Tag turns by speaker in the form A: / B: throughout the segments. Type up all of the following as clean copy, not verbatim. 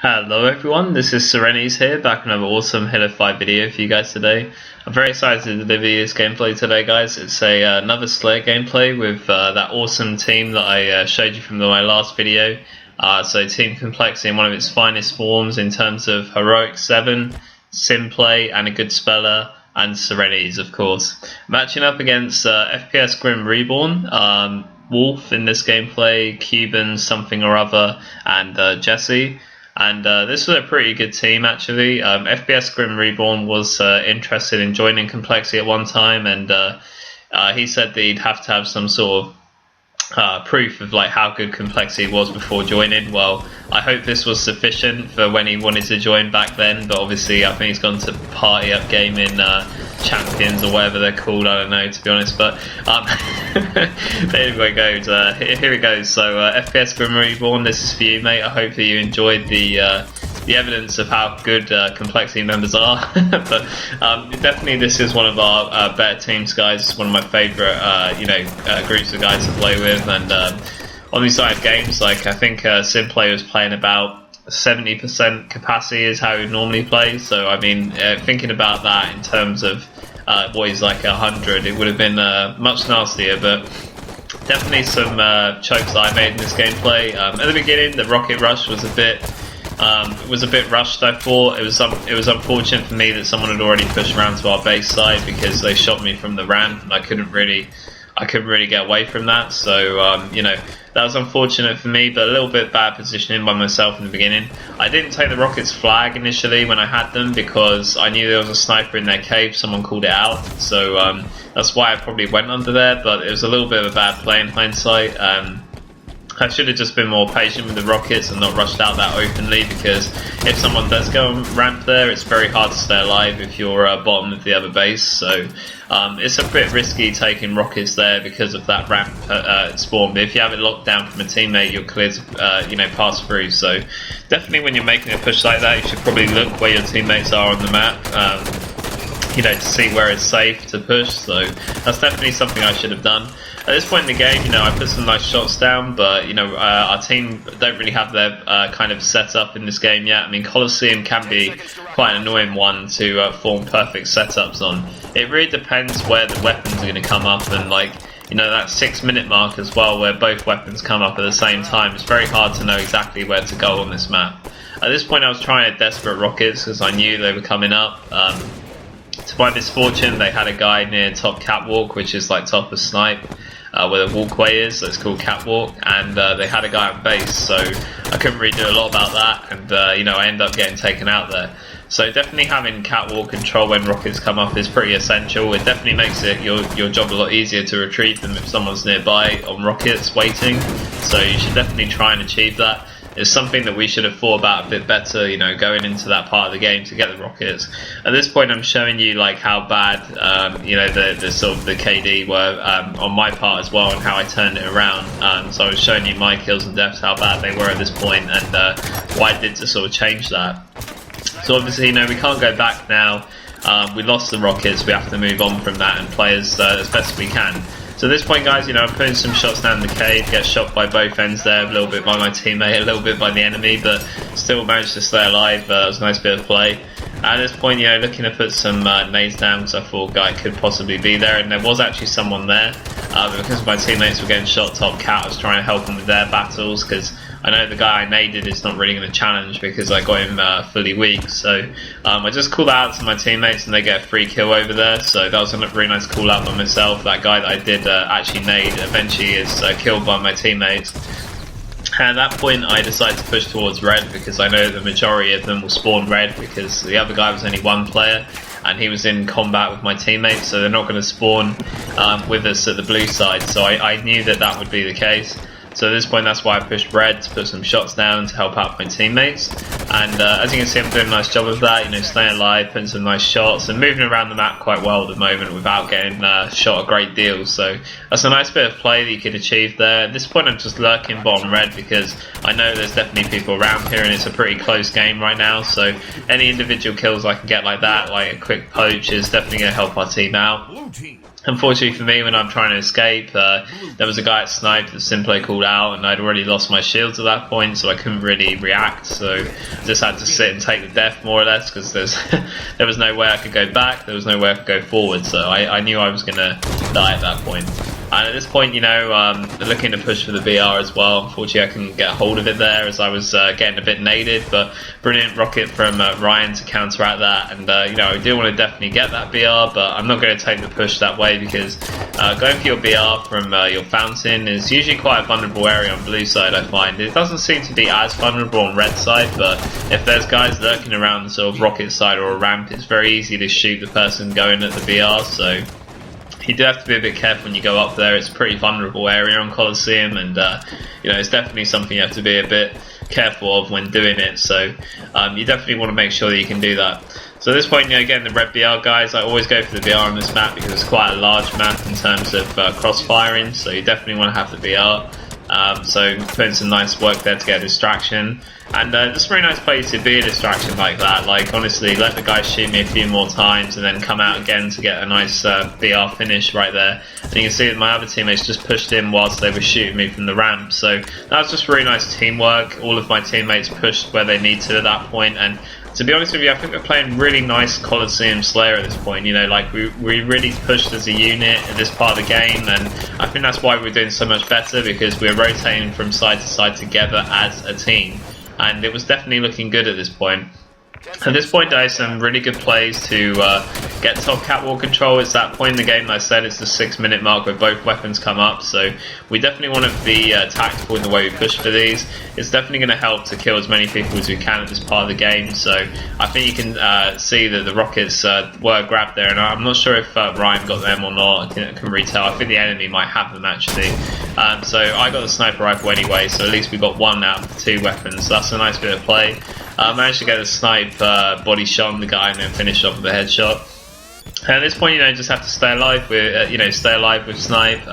A: Hello everyone, this is Sereni's here, back with another awesome Halo 5 video for you guys today. I'm very excited to deliver this gameplay today, guys. It's another Slayer gameplay with that awesome team that I showed you from my last video. So Team Complexity in one of its finest forms in terms of Heroic VII, Simplay, and a good spellr, and Sereni's of course. Matching up against FPS Grim Reborn, Wulf in this gameplay, CuBan something or other, and Jesse. And this was a pretty good team actually. FPS Grim Reborn was interested in joining Complexity at one time, and he said that he'd have to have some sort of proof of like how good Complexity was before joining. Well, I hope this was sufficient for when he wanted to join back then, but obviously I think he's gone to Party Up Gaming Champions or whatever they're called, I don't know to be honest, but anyway goes, here it goes. So FPS Grim Reborn, this is for you mate. I hope that you enjoyed the evidence of how good Complexity members are. But definitely this is one of our better teams, guys. It's one of my favourite groups of guys to play with, and on these side of games, like I think Simplay was playing about 70% capacity is how he would normally play. So I mean, thinking about that in terms of what he's like 100, it would have been much nastier. But definitely some chokes that I made in this gameplay. At the beginning, the rocket rush was a bit rushed. I thought it was unfortunate for me that someone had already pushed around to our base side because they shot me from the ramp, and I couldn't really get away from that. So that was unfortunate for me, but a little bit bad positioning by myself in the beginning. I didn't take the rockets flag initially when I had them because I knew there was a sniper in their cave. Someone called it out, so that's why I probably went under there. But it was a little bit of a bad play in hindsight. I should have just been more patient with the rockets and not rushed out that openly, because if someone does go and ramp there, it's very hard to stay alive if you're bottom of the other base. So it's a bit risky taking rockets there because of that ramp spawn. But if you have it locked down from a teammate, you're clear to pass through. So definitely when you're making a push like that, you should probably look where your teammates are on the map. To see where it's safe to push. So that's definitely something I should have done. At this point in the game, I put some nice shots down, but our team don't really have their kind of setup in this game yet. I mean, Colosseum can be quite an annoying one to form perfect setups on. It really depends where the weapons are going to come up, and that 6-minute mark as well, where both weapons come up at the same time. It's very hard to know exactly where to go on this map. At this point, I was trying desperate rockets because I knew they were coming up. To my misfortune, they had a guy near top catwalk, which is like top of snipe, where the walkway is, so it's called catwalk, and they had a guy on base, so I couldn't really do a lot about that, and I ended up getting taken out there. So definitely having catwalk control when rockets come up is pretty essential. It definitely makes it your job a lot easier to retrieve them if someone's nearby on rockets waiting, so you should definitely try and achieve that. It's something that we should have thought about a bit better, going into that part of the game to get the rockets. At this point, I'm showing you like how bad, the sort of the KD were on my part as well, and how I turned it around. So I was showing you my kills and deaths, how bad they were at this point, and what I did to sort of change that. So obviously, we can't go back now. We lost the rockets. We have to move on from that and play as best we can. So at this point, guys, I'm putting some shots down the cave, get shot by both ends there, a little bit by my teammate, a little bit by the enemy, but still managed to stay alive. It was a nice bit of play. At this point, looking to put some nades down because I thought a guy could possibly be there, and there was actually someone there. But because my teammates were getting shot top cat, I was trying to help them with their battles, because I know the guy I naded is not really going to challenge because I got him fully weak. So I just called out to my teammates and they get a free kill over there. So that was a really nice call out by myself. That guy that I did actually nade eventually is killed by my teammates. And at that point I decided to push towards red, because I know the majority of them will spawn red, because the other guy was only one player and he was in combat with my teammates, so they're not going to spawn with us at the blue side. So I knew that would be the case. So at this point, that's why I pushed red to put some shots down to help out my teammates. And as you can see, I'm doing a nice job of that, staying alive, putting some nice shots, and moving around the map quite well at the moment without getting shot a great deal. So that's a nice bit of play that you could achieve there. At this point, I'm just lurking bottom red because I know there's definitely people around here, and it's a pretty close game right now. So any individual kills I can get like that, like a quick poach, is definitely going to help our team out. Unfortunately for me, when I'm trying to escape, there was a guy at snipe that simply called out, and I'd already lost my shields at that point, so I couldn't really react. So I just had to sit and take the death, more or less, because there was no way I could go back, there was no way I could go forward. So I knew I was going to die at that point. And at this point, you know, looking to push for the BR as well. Unfortunately, I couldn't get hold of it there as I was getting a bit naded, but brilliant rocket from Ryan to counteract that. And, you know, I do want to definitely get that BR, but I'm not going to take the push that way because going for your BR from your fountain is usually quite a vulnerable area on blue side, I find. It doesn't seem to be as vulnerable on red side, but if there's guys lurking around the sort of rocket side or a ramp, it's very easy to shoot the person going at the BR, so you do have to be a bit careful when you go up there. It's a pretty vulnerable area on Colosseum, and you know, it's definitely something you have to be a bit careful of when doing it. So you definitely want to make sure that you can do that. So at this point, you know, again, the red BR guys, I always go for the BR on this map because it's quite a large map in terms of cross-firing. So you definitely want to have the BR. So putting some nice work there to get a distraction, and just a very nice play to be a distraction like that. Like, honestly, let the guy shoot me a few more times and then come out again to get a nice BR finish right there. And you can see that my other teammates just pushed in whilst they were shooting me from the ramp, so that was just really nice teamwork. All of my teammates pushed where they need to at that point, and to be honest with you, I think we're playing really nice Colosseum Slayer at this point. You know, like we really pushed as a unit in this part of the game, and I think that's why we're doing so much better, because we're rotating from side to side together as a team, and it was definitely looking good at this point. At this point, there are some really good plays to get top catwalk control. It's that point in the game that I said it's the 6-minute mark where both weapons come up, so we definitely want to be tactical in the way we push for these. It's definitely going to help to kill as many people as we can at this part of the game, so I think you can see that the rockets were grabbed there, and I'm not sure if Ryan got them or not. I can retell. I think the enemy might have them actually. So I got the sniper rifle anyway, so at least we got one out of the 2 weapons, so that's a nice bit of play. I managed to get a snipe body shot on the guy and then finish off with a headshot. And at this point, you know, just have to stay alive with, stay alive with snipe.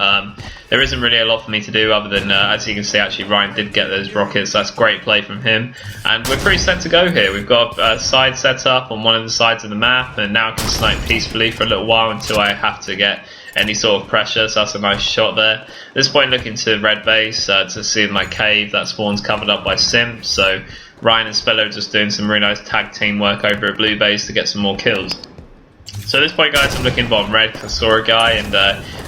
A: There isn't really a lot for me to do other than, as you can see, actually Ryan did get those rockets. That's great play from him, and we're pretty set to go here. We've got a side set up on one of the sides of the map, and now I can snipe peacefully for a little while until I have to get any sort of pressure, so that's a nice shot there. At this point, looking to red base to see my cave. That spawn's covered up by Simp, so Ryan and spellr just doing some really nice tag team work over at blue base to get some more kills. So at this point, guys, I'm looking bottom red because I saw a guy, and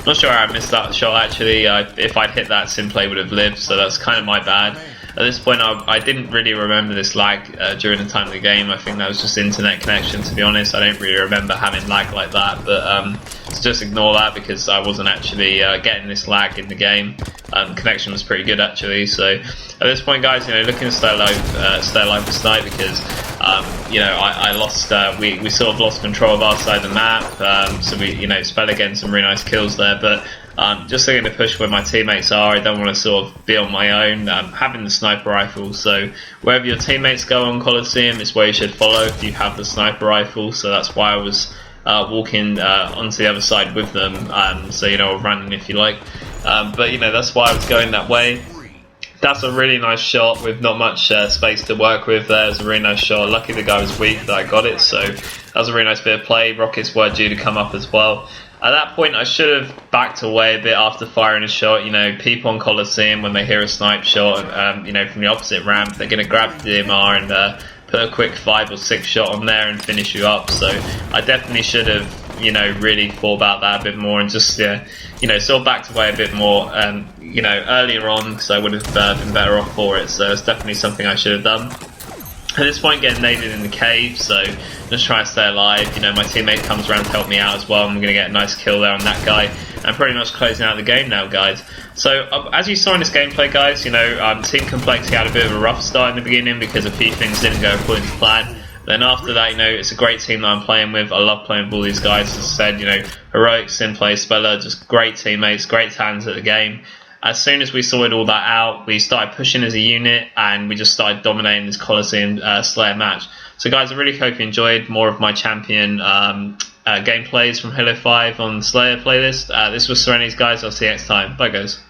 A: not sure how I missed that shot actually. If I'd hit that, Simplay would have lived, so that's kind of my bad. At this point, I didn't really remember this lag during the time of the game. I think that was just internet connection, to be honest. I don't really remember having lag like that, but so just ignore that because I wasn't actually getting this lag in the game. Connection was pretty good actually. So at this point, guys, you know, looking to stay alive with snipe because you know, I lost. We sort of lost control of our side of the map. So we, you know, spellr getting some really nice kills there, but just looking to push where my teammates are. I don't want to sort of be on my own. Having the sniper rifle, so wherever your teammates go on Colosseum, it's where you should follow if you have the sniper rifle. So that's why I was walking onto the other side with them. So, you know, running if you like. But you know, that's why I was going that way. That's a really nice shot with not much space to work with there. It's a really nice shot. Lucky the guy was weak that I got it, so that was a really nice bit of play. Rockets were due to come up as well. At that point, I should have backed away a bit after firing a shot. You know, people on Colosseum, when they hear a snipe shot, you know, from the opposite ramp, they're going to grab the DMR and put a quick 5 or 6 shot on there and finish you up. So I definitely should have, you know, really thought about that a bit more and just, you know, sort of backed away a bit more, you know, earlier on, because I would have been better off for it. So it's definitely something I should have done. At this point, getting naded in the cave, so just trying to stay alive. You know, my teammate comes around to help me out as well. I'm going to get a nice kill there on that guy. I'm pretty much closing out the game now, guys. So, as you saw in this gameplay, guys, you know, Team Complexity had a bit of a rough start in the beginning because a few things didn't go according to plan. Then after that, you know, it's a great team that I'm playing with. I love playing with all these guys. As I said, you know, Heroic, Simplay, spellr, just great teammates, great talents at the game. As soon as we sorted all that out, we started pushing as a unit, and we just started dominating this Colosseum Slayer match. So guys, I really hope you enjoyed more of my champion gameplays from Halo 5 on the Slayer playlist. This was Serenity's, guys. I'll see you next time. Bye, guys.